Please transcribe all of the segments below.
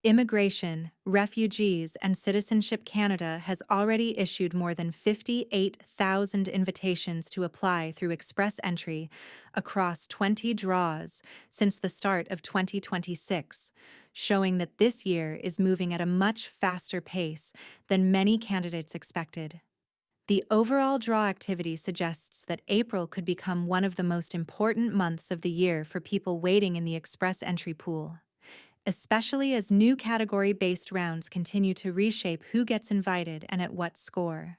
Immigration, Refugees, and Citizenship Canada has already issued more than 58,000 invitations to apply through express entry across 20 draws since the start of 2026, showing that this year is moving at a much faster pace than many candidates expected. The overall draw activity suggests that April could become one of the most important months of the year for people waiting in the express entry pool, especially as new category-based rounds continue to reshape who gets invited and at what score.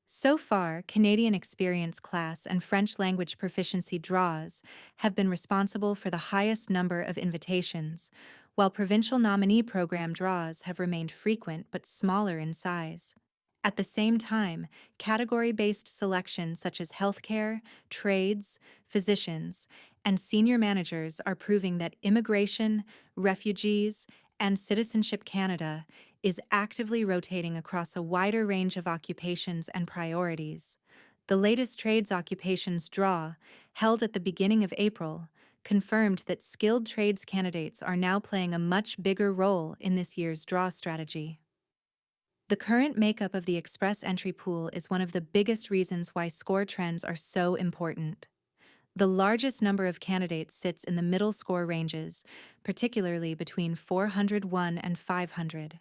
So far, Canadian Experience Class and French Language Proficiency draws have been responsible for the highest number of invitations, while Provincial Nominee Program draws have remained frequent but smaller in size. At the same time, category-based selections such as healthcare, trades, physicians, and senior managers are proving that Immigration, Refugees, and Citizenship Canada is actively rotating across a wider range of occupations and priorities. The latest trades occupations draw, held at the beginning of April, confirmed that skilled trades candidates are now playing a much bigger role in this year's draw strategy. The current makeup of the express entry pool is one of the biggest reasons why score trends are so important. The largest number of candidates sits in the middle score ranges, particularly between 401 and 500.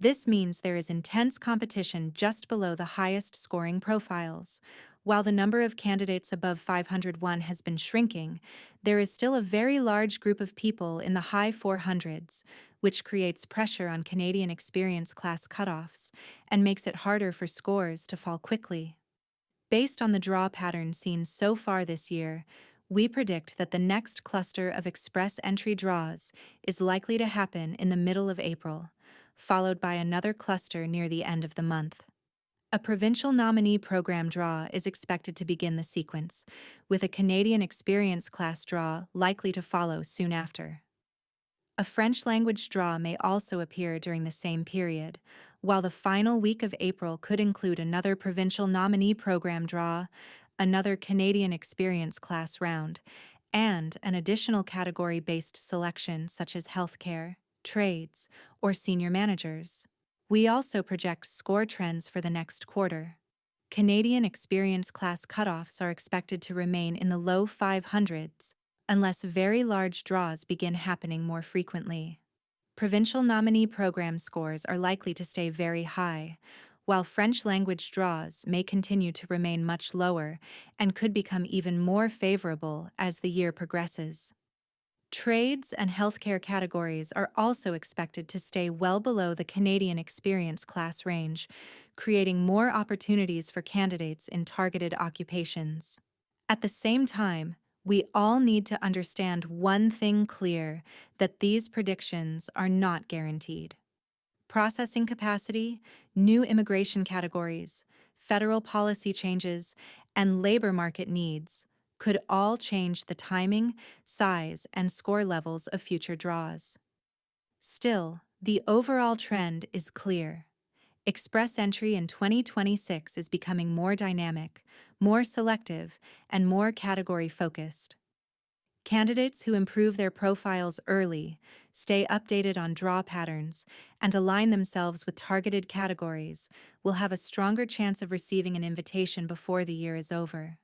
This means there is intense competition just below the highest scoring profiles. While the number of candidates above 501 has been shrinking, there is still a very large group of people in the high 400s, which creates pressure on Canadian Experience Class cutoffs and makes it harder for scores to fall quickly. Based on the draw pattern seen so far this year, we predict that the next cluster of express entry draws is likely to happen in the middle of April, followed by another cluster near the end of the month. A provincial nominee program draw is expected to begin the sequence, with a Canadian Experience Class draw likely to follow soon after. A French language draw may also appear during the same period, while the final week of April could include another provincial nominee program draw, another Canadian Experience Class round, and an additional category-based selection such as healthcare, trades, or senior managers. We also project score trends for the next quarter. Canadian Experience Class cutoffs are expected to remain in the low 500s, unless very large draws begin happening more frequently. Provincial nominee program scores are likely to stay very high, while French language draws may continue to remain much lower and could become even more favorable as the year progresses. Trades and healthcare categories are also expected to stay well below the Canadian Experience Class range, creating more opportunities for candidates in targeted occupations. At the same time, we all need to understand one thing clear, that these predictions are not guaranteed. Processing capacity, new immigration categories, federal policy changes, and labor market needs could all change the timing, size, and score levels of future draws. Still, the overall trend is clear. Express entry in 2026 is becoming more dynamic, more selective, and more category-focused. Candidates who improve their profiles early, stay updated on draw patterns, and align themselves with targeted categories will have a stronger chance of receiving an invitation before the year is over.